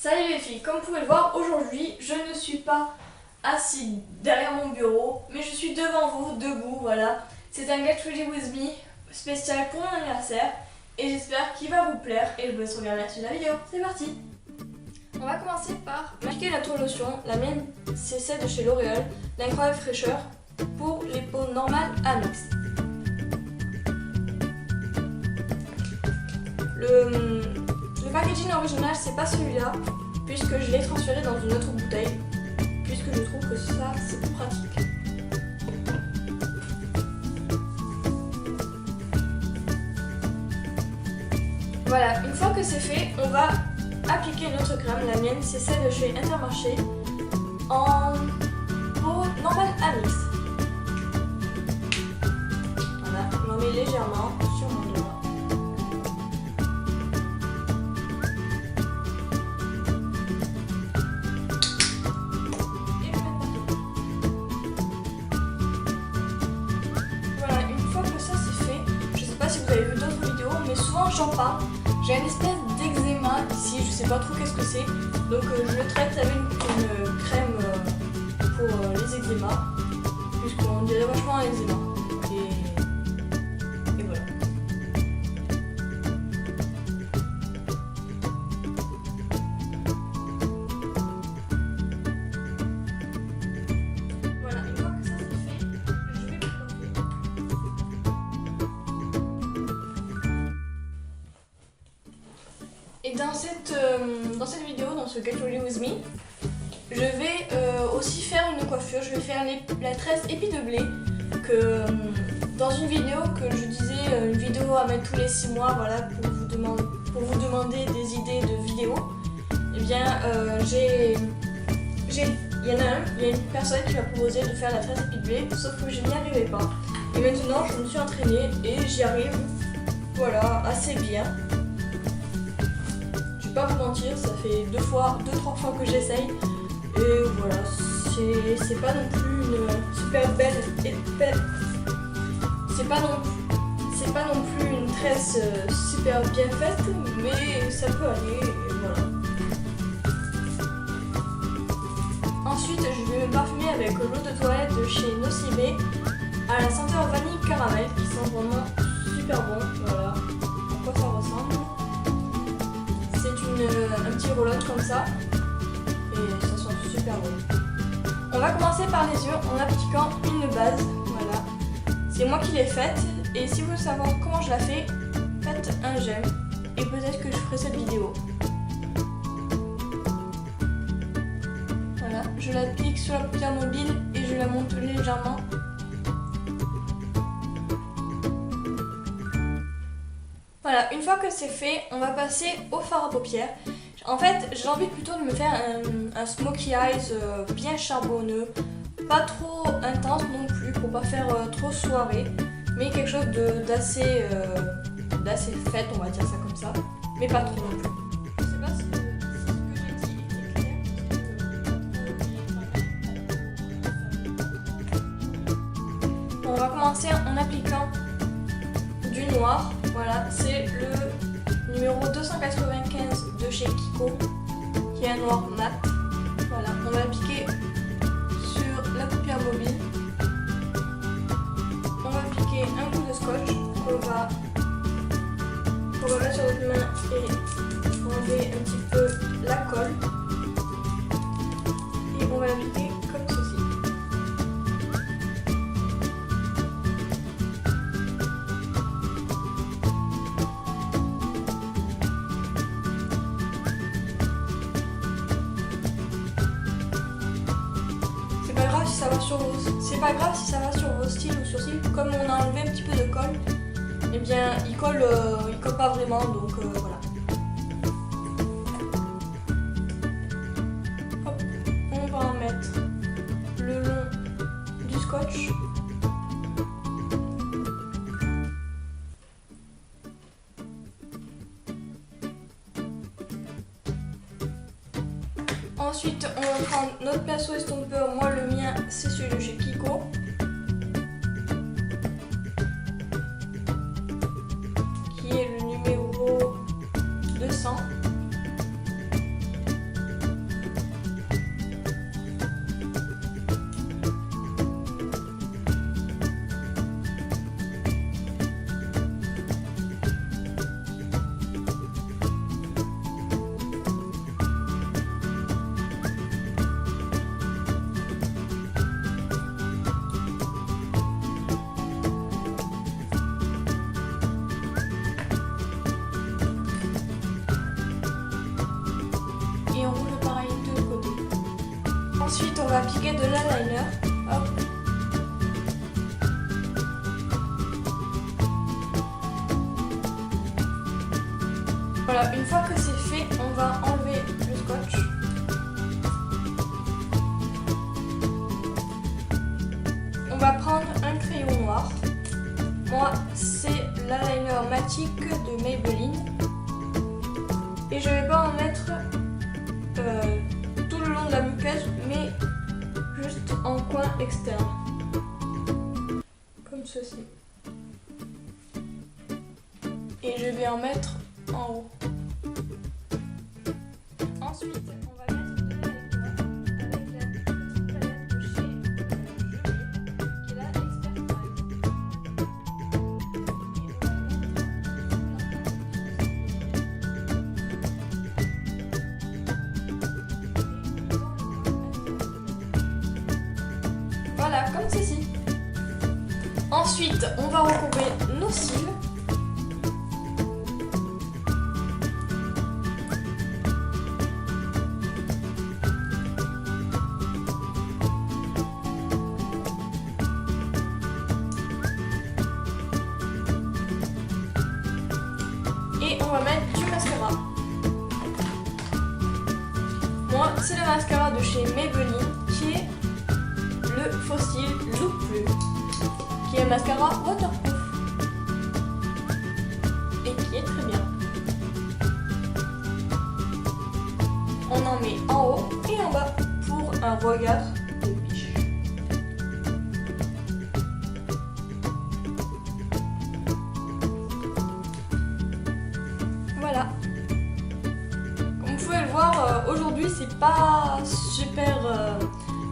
Salut les filles, comme vous pouvez le voir, aujourd'hui je ne suis pas assise derrière mon bureau, mais je suis devant vous, debout, voilà. C'est un Get Ready With Me spécial pour mon anniversaire et j'espère qu'il va vous plaire et je vous laisse regarder la suite de la vidéo. C'est parti! On va commencer par m'appliquer la tour lotion, la mienne c'est celle de chez L'Oréal, l'incroyable fraîcheur pour les peaux normales à mix. Le packaging original c'est pas celui-là, puisque je l'ai transféré dans une autre bouteille, puisque je trouve que ça c'est plus pratique. Voilà, une fois que c'est fait, on va appliquer notre crème. La mienne c'est celle de chez Intermarché en peau normale à mix. Voilà, je m'en mets légèrement sur mon doigt. Voilà, une fois que ça c'est fait, je sais pas si vous avez vu d'autres vidéos, mais souvent j'en parle. J'ai une espèce d'eczéma ici, je sais pas trop qu'est-ce que c'est, donc je le traite avec une crème pour les eczémas, puisqu'on dirait vachement un eczéma. Et voilà. Voilà, une fois que ça c'est fait, je vais me coiffer. Et dans cette vidéo, dans ce Get Ready With Me, je vais aussi faire une coiffure. Je vais faire la tresse épi de blé que dans une vidéo que je disais, une vidéo à mettre tous les 6 mois, voilà, pour vous demander des idées de vidéos. Et bien, il y a une personne qui m'a proposé de faire la tresse épi de blé, sauf que je n'y arrivais pas. Et maintenant, je me suis entraînée et j'y arrive, voilà, assez bien. Pas vous mentir, ça fait 2-3 fois que j'essaye et voilà, c'est pas non plus une super belle c'est pas non plus une tresse super bien faite, mais ça peut aller et voilà. Ensuite je vais me parfumer avec l'eau de toilette de chez Nocibé à la senteur vanille caramel qui sent vraiment super bon. Voilà à quoi ça ressemble. Un petit roll-on comme ça et ça sent super bon. On va commencer par les yeux en appliquant une base, voilà. C'est moi qui l'ai faite et si vous voulez savoir comment je la fais, faites un j'aime et peut-être que je ferai cette vidéo. Voilà, je l'applique sur la paupière mobile et je la monte légèrement. Voilà, une fois que c'est fait, on va passer au fard à paupières. En fait, j'ai envie plutôt de me faire un smokey eyes bien charbonneux, pas trop intense non plus pour pas faire trop soirée, mais quelque chose d'assez fête, on va dire ça comme ça, mais pas trop non plus. Je sais pas si ce que j'ai dit était clair. On va commencer en appliquant du noir. Voilà, c'est le numéro 295 de chez Kiko, qui est un noir mat. Voilà, on va appliquer sur la paupière mobile. On va appliquer un coup de scotch qu'on va mettre sur notre main et enlever un petit peu la colle. Et on va l'appliquer comme ceci. C'est pas grave si ça va sur vos cils ou sourcils, comme on a enlevé un petit peu de colle, et bien il colle pas vraiment, donc voilà. Hop, on va en mettre le long du scotch. Ensuite, on va prendre notre pinceau estompeur. Moi, le mien, c'est celui de chez Kiko. Qui est le numéro 200. Ensuite, on va appliquer de l'eyeliner. Hop. Voilà, une fois que c'est fait, on va enlever le scotch. On va prendre un crayon noir. Moi, c'est l'eyeliner Matic de Maybelline. Et je vais pas en mettre tout le long de la muqueuse, mais juste en coin externe. Comme ceci. Et je vais en mettre en haut. Ensuite, on va mettre de l'eyeliner avec la petite palette de chez Gelée, qui est la Expert Prime. Voilà, comme ceci. Ensuite, on va recouvrir nos cils. Et on va mettre du mascara. Moi, c'est le mascara de chez Maybelline qui est le Fossil Look Plus, qui est un mascara waterproof et qui est très bien. On en met en haut et en bas pour un regard de biche. Voilà. Comme vous pouvez le voir, aujourd'hui c'est pas super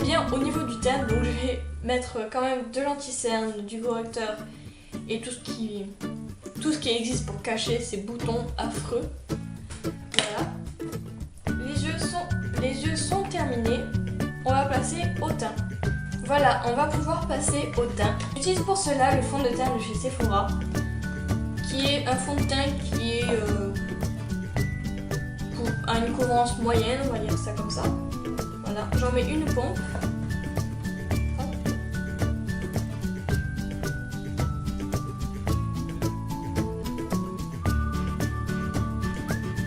bien au niveau du teint, donc je vais mettre quand même de l'anti-cerne, du correcteur et tout ce qui existe pour cacher ces boutons affreux. Voilà. Les yeux sont terminés. On va passer au teint. Voilà, on va pouvoir passer au teint. J'utilise pour cela le fond de teint de chez Sephora, qui est un fond de teint qui est à une couvrance moyenne, on va dire ça comme ça. Voilà, j'en mets une pompe.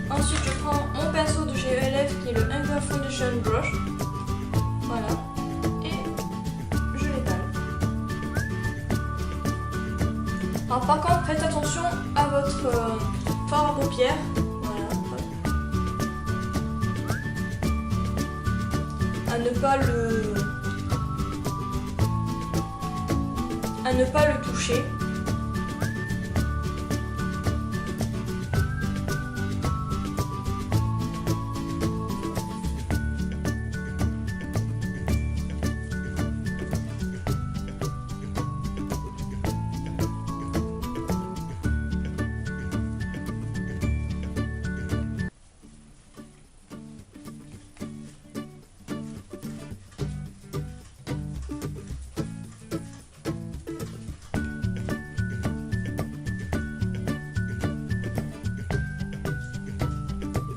Ensuite, je prends mon pinceau de chez ELF qui est le Angle Foundation Brush. Voilà. Et je l'étale. Alors par contre, faites attention à votre fard à paupières. Voilà. À ne pas le toucher.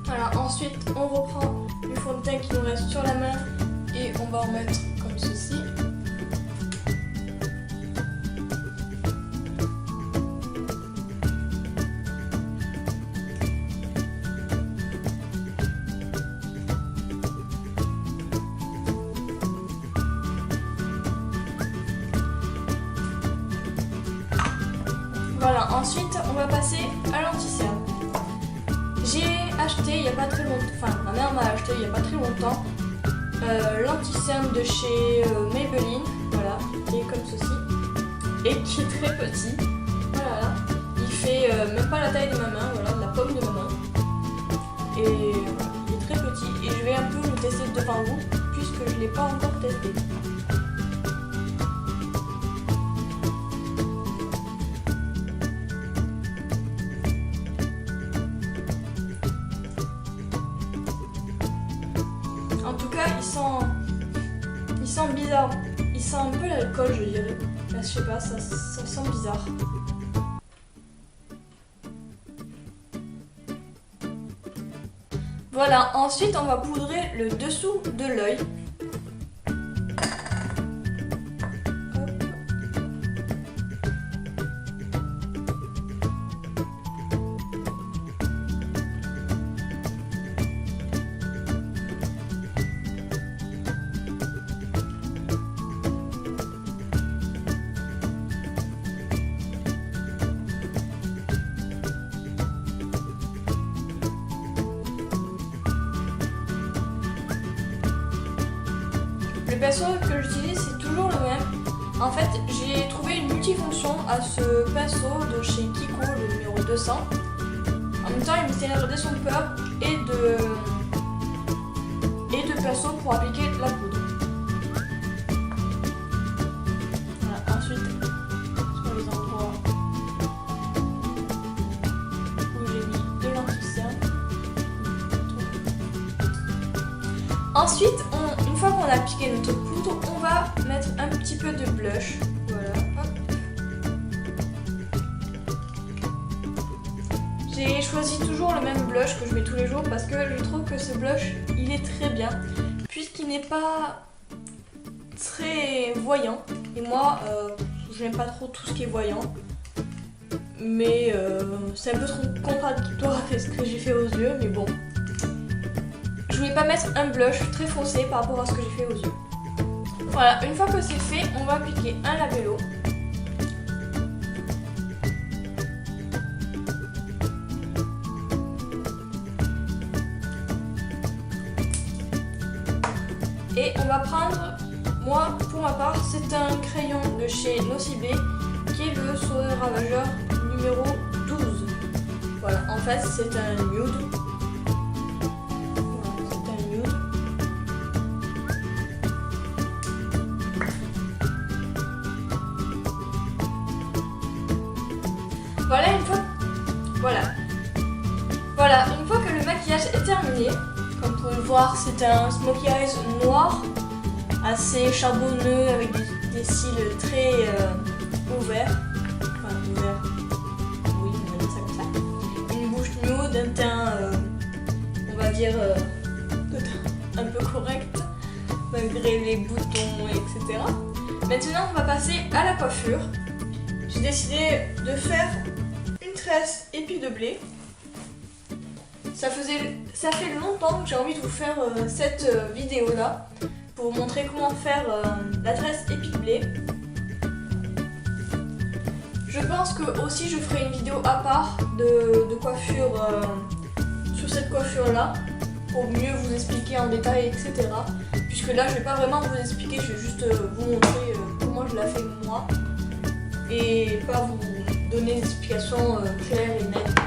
Voilà, ensuite on reprend le fond de teint qui nous reste sur la main et on va en mettre comme ceci. Voilà, ensuite on va passer à l'anti-cerne. J'ai acheté il n'y a pas très longtemps, enfin ma mère m'a acheté il n'y a pas très longtemps l'anti-cerne de chez Maybelline, voilà, qui est comme ceci et qui est très petit. Voilà, il fait même pas la taille de ma main, voilà, de la paume de ma main. Et voilà, il est très petit et je vais un peu le tester devant vous puisque je ne l'ai pas encore testé. En tout cas, il sent bizarre. Il sent un peu l'alcool, je dirais. Là, je sais pas, ça sent bizarre. Voilà, ensuite on va poudrer le dessous de l'œil. Le pinceau que j'utilise c'est toujours le même. En fait, j'ai trouvé une multifonction à ce pinceau de chez Kiko, le numéro 200. En même temps, il me sert de son peur et de pinceau pour appliquer la poudre. Voilà, ensuite, sur les endroits où j'ai mis de l'anti-cerne. Ensuite, une fois qu'on a appliqué notre poudre, on va mettre un petit peu de blush. Voilà, hop. J'ai choisi toujours le même blush que je mets tous les jours parce que je trouve que ce blush, il est très bien puisqu'il n'est pas très voyant. Et moi, j'aime pas trop tout ce qui est voyant. Mais c'est un peu trop contradictoire avec ce que j'ai fait aux yeux, mais bon. Je voulais pas mettre un blush très foncé par rapport à ce que j'ai fait aux yeux. Voilà, une fois que c'est fait, on va appliquer un labello. Et on va prendre, moi pour ma part, c'est un crayon de chez Nocibé qui est le sourire ravageur numéro 12. Voilà, en fait c'est un nude. Voilà, une fois que le maquillage est terminé, comme vous pouvez le voir, c'est un smokey eyes noir, assez charbonneux avec des cils très ouverts. Enfin, ouverts, oui, on va dire ça comme ça. Une bouche nude, un teint, on va dire, un peu correct, malgré les boutons, etc. Maintenant, on va passer à la coiffure. J'ai décidé de faire une tresse épi de blé. Ça fait longtemps que j'ai envie de vous faire cette vidéo là pour vous montrer comment faire la tresse épi de blé. Je pense que aussi je ferai une vidéo à part de coiffure sur cette coiffure là pour mieux vous expliquer en détail, etc. Puisque là je vais pas vraiment vous expliquer, je vais juste vous montrer comment je la fais moi et pas vous donner des explications claires et nettes.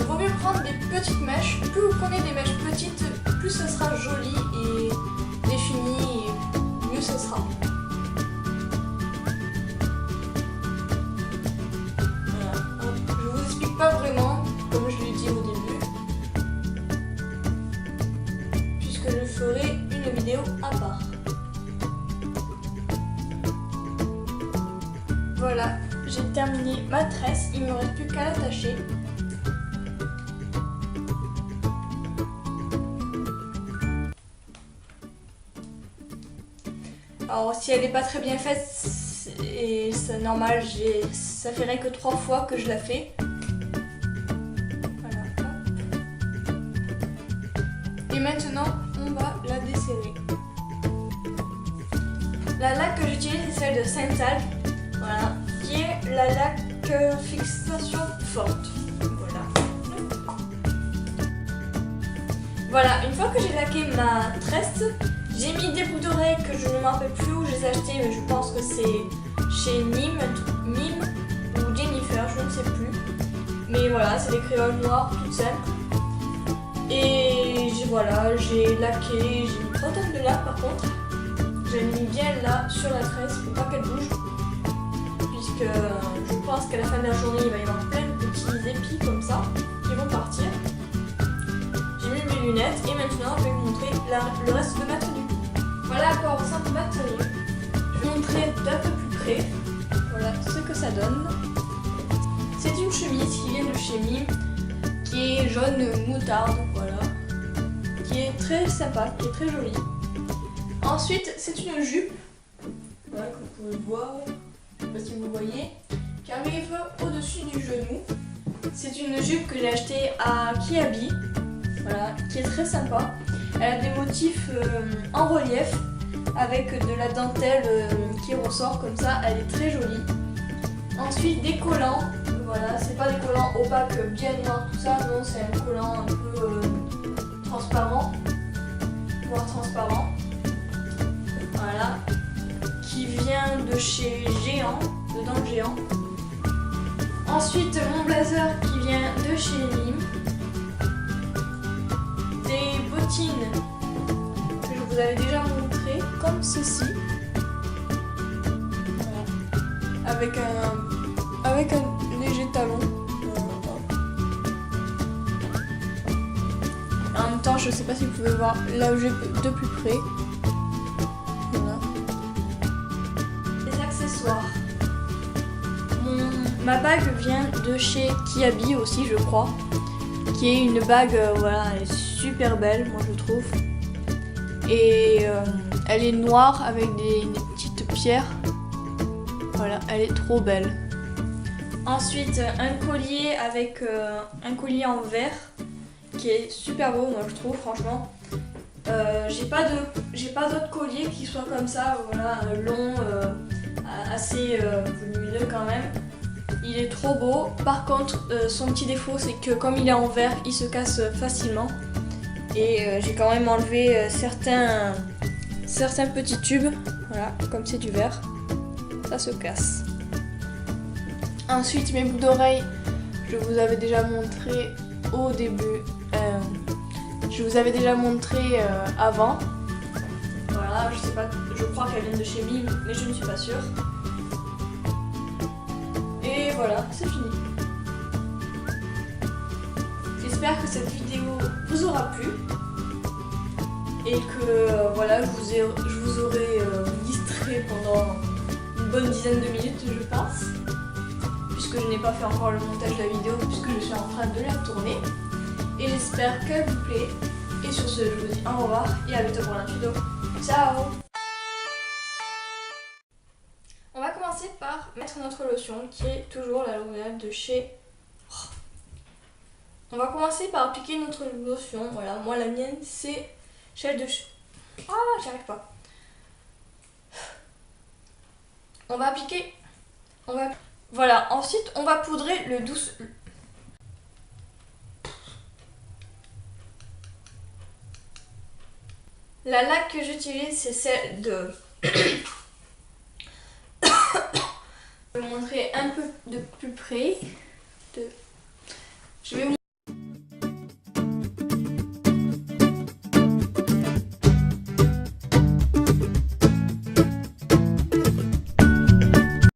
Vaut mieux prendre des petites mèches. Plus vous prenez des mèches petites, plus ça sera joli et défini et mieux ça sera. Voilà. Je vous explique pas vraiment comme je l'ai dit au début, puisque je ferai une vidéo à part. Voilà, j'ai terminé ma tresse, il ne me reste plus qu'à l'attacher. Alors si elle n'est pas très bien faite, c'est normal, ça fait rien que 3 fois que je la fais. Voilà. Et maintenant, on va la desserrer. La laque que j'utilise c'est celle de Saint-Algue, voilà, qui est la laque fixation forte. Voilà, une fois que j'ai laqué ma tresse, j'ai mis des boucles d'oreilles que je ne me rappelle plus où je les ai achetées, mais je pense que c'est chez Mime ou Jennifer, je ne sais plus. Mais voilà, c'est des créoles noires toutes simples. Et voilà, j'ai laqué, j'ai une trentaine de lacs par contre. J'ai mis bien là sur la tresse pour pas qu'elle bouge. Puisque je pense qu'à la fin de la journée, il va y avoir plein de petits épis comme ça qui vont partir. J'ai mis mes lunettes et maintenant je vais vous montrer le reste de ma tenue. Voilà à quoi ressemble ma tenue. Je vais vous montrer d'un peu plus près. Voilà ce que ça donne. C'est une chemise qui vient de chez Mime, qui est jaune moutarde, voilà. Qui est très sympa, qui est très jolie. Ensuite, c'est une jupe, voilà, comme vous pouvez le voir, je ne sais pas si vous voyez, qui arrive au-dessus du genou. C'est une jupe que j'ai achetée à Kiabi, voilà, qui est très sympa. Elle a des motifs en relief avec de la dentelle qui ressort comme ça, elle est très jolie. Ensuite des collants, voilà, c'est pas des collants opaques bien noirs tout ça, non, c'est un collant un peu transparent, voire transparent. Voilà, qui vient de chez Géant, de Dents Géant. Ensuite mon blazer qui vient de chez Nîmes. Des bottines que je vous avais déjà montré, comme ceci. Voilà. Avec un léger talon. En même temps, je sais pas si vous pouvez voir la jupe de plus près. Voilà. Les accessoires. Ma bague vient de chez Kiabi aussi, je crois. Qui est une bague, voilà, elle est super belle, moi je trouve. Et elle est noire avec des petites pierres. Voilà, elle est trop belle. Ensuite, un collier avec un collier en verre qui est super beau, moi je trouve, franchement. J'ai pas d'autres colliers qui soient comme ça, voilà, long, assez volumineux quand même. Il est trop beau. Par contre, son petit défaut, c'est que comme il est en verre, il se casse facilement. Et j'ai quand même enlevé certains petits tubes. Voilà, comme c'est du verre, ça se casse. Ensuite, mes boucles d'oreilles, je vous avais déjà montré au début. Je vous avais déjà montré avant. Voilà, je sais pas, je crois qu'elles viennent de chez Mime, mais je ne suis pas sûre. Et voilà, c'est fini. J'espère que cette vidéo vous aura plu et que voilà, je vous aurai distrait pendant une bonne dizaine de minutes, je pense, puisque je n'ai pas fait encore le montage de la vidéo, puisque je suis en train de la tourner. Et j'espère qu'elle vous plaît. Et sur ce, je vous dis au revoir et à bientôt pour un tuto. Ciao! On va commencer par mettre notre lotion qui est toujours la L'Oréal de chez... On va commencer par appliquer notre lotion. Voilà, moi la mienne c'est celle de chez... Ah, j'y arrive pas. On va appliquer... Voilà, ensuite on va poudrer le douce... La laque que j'utilise c'est celle de... Je vais vous montrer un peu de plus près.